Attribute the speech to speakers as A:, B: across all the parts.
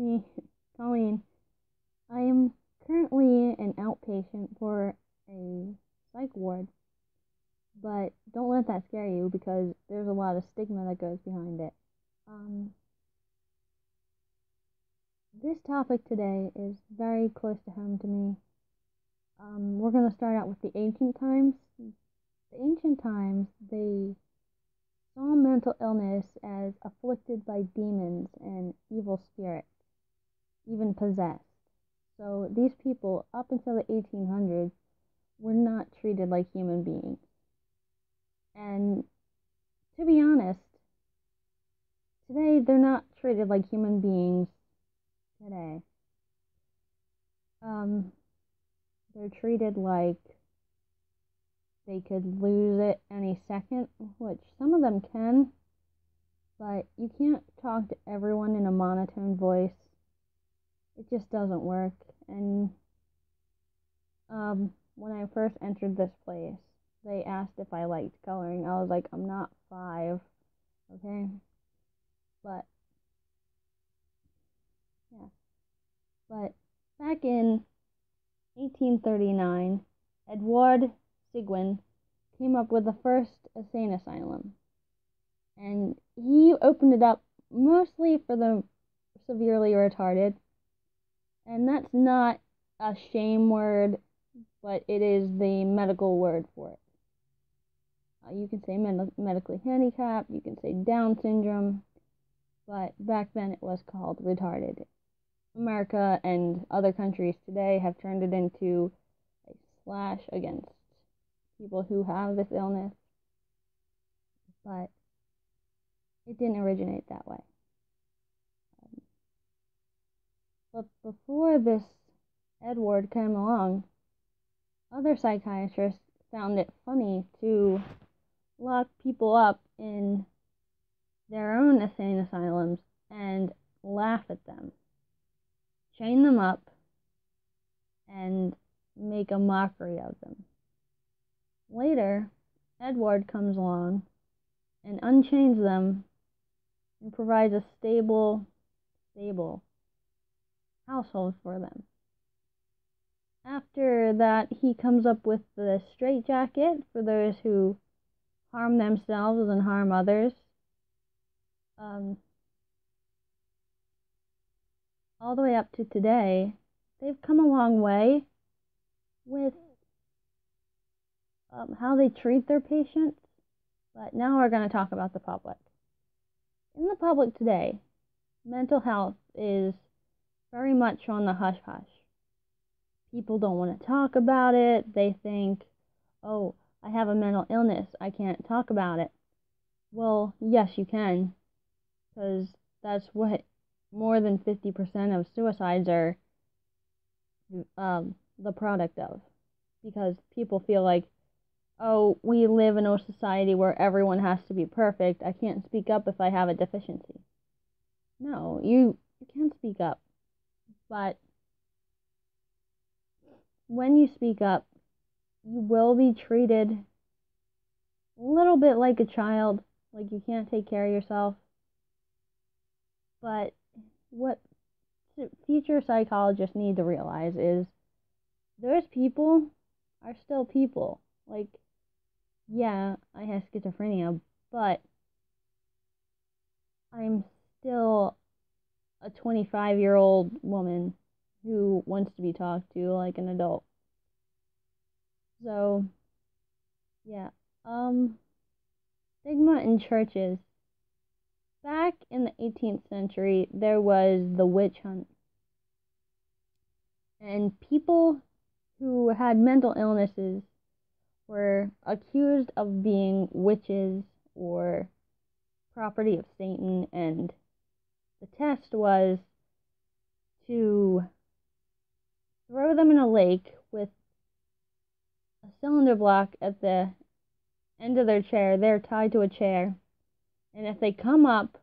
A: me, Colleen. I am currently an outpatient for a psych ward, but don't let that scare you because there's a lot of stigma that goes behind it. Um, this topic today is very close to home to me. We're going to start out with the ancient times. The ancient times, they saw mental illness as afflicted by demons and evil spirits, even possessed. So these people, up until the 1800s, were not treated like human beings. And to be honest, today they're not treated like human beings today. They're treated like they could lose it any second, which some of them can, but you can't talk to everyone in a monotone voice. It just doesn't work. And when I first entered this place, they asked if I liked coloring. I was like, I'm not 5, okay? But, yeah. But back in 1839, Edward Seguin came up with the first insane asylum. And he opened it up mostly for the severely retarded. And that's not a shame word, but it is the medical word for it. You can say medically handicapped, you can say Down syndrome, but back then it was called retarded. America and other countries today have turned it into a slash against people who have this illness, but it didn't originate that way. But before this Edward came along, other psychiatrists found it funny to lock people up in their own insane asylums and laugh at them, chain them up, and make a mockery of them. Later, Edward comes along and unchains them and provides a stable household for them. After that, he comes up with the straitjacket for those who harm themselves and harm others. All the way up to today, they've come a long way with how they treat their patients. But now we're going to talk about the public. In the public today, mental health is very much on the hush-hush. People don't want to talk about it. They think, oh, I have a mental illness. I can't talk about it. Well, yes, you can, because that's what more than 50% of suicides are the product of. Because people feel like, oh, we live in a society where everyone has to be perfect. I can't speak up if I have a deficiency. No, you can speak up. But when you speak up, you will be treated a little bit like a child, like you can't take care of yourself. But what future psychologists need to realize is those people are still people. Like, yeah, I have schizophrenia, but I'm still a 25-year-old woman who wants to be talked to like an adult. So, yeah. Stigma in churches. Back in the 18th century, there was the witch hunt. And people who had mental illnesses were accused of being witches or property of Satan, and the test was to throw them in a lake with a cylinder block at the end of their chair. They're tied to a chair, and if they come up,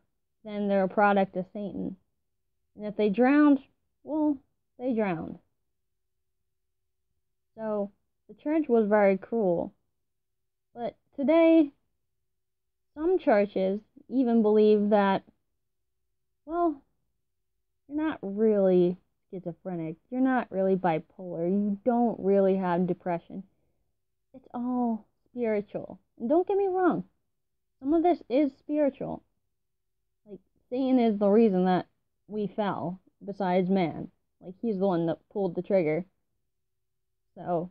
A: then they're a product of Satan. And if they drowned, well, they drowned. So the church was very cruel. But today, some churches even believe that, well, you're not really schizophrenic. You're not really bipolar. You don't really have depression. It's all spiritual. And don't get me wrong, some of this is spiritual. Like, Satan is the reason that we fell, besides man. Like, he's the one that pulled the trigger. So,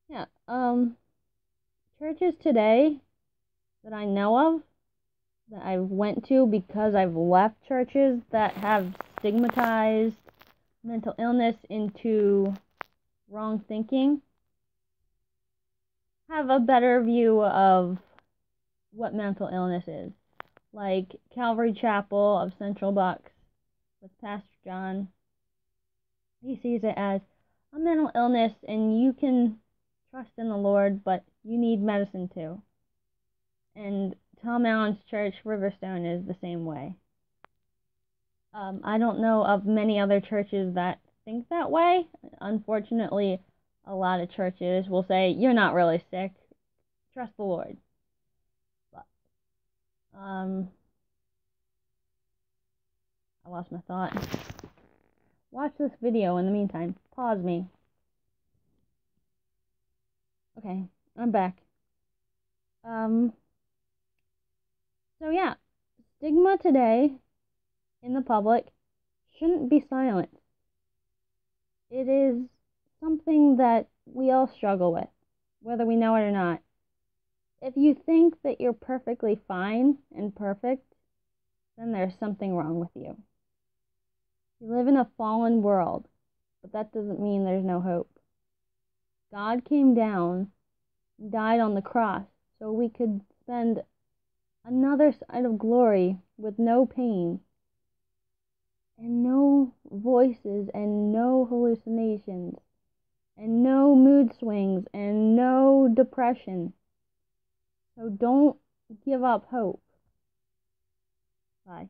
A: yeah, churches today that I know of, that I went to because I've left churches that have stigmatized mental illness into wrong thinking, have a better view of what mental illness is. Like Calvary Chapel of Central Bucks with Pastor John. He sees it as a mental illness and you can trust in the Lord, but you need medicine too. And Tom Allen's church, Riverstone, is the same way. I don't know of many other churches that think that way. Unfortunately, a lot of churches will say, you're not really sick, trust the Lord. But, I lost my thought. Watch this video in the meantime. Pause me. Okay, I'm back. So yeah, stigma today in the public shouldn't be silenced. It is something that we all struggle with, whether we know it or not. If you think that you're perfectly fine and perfect, then there's something wrong with you. We live in a fallen world, but that doesn't mean there's no hope. God came down and died on the cross so we could spend another side of glory with no pain and no voices and no hallucinations and no mood swings and no depression. So don't give up hope. Bye.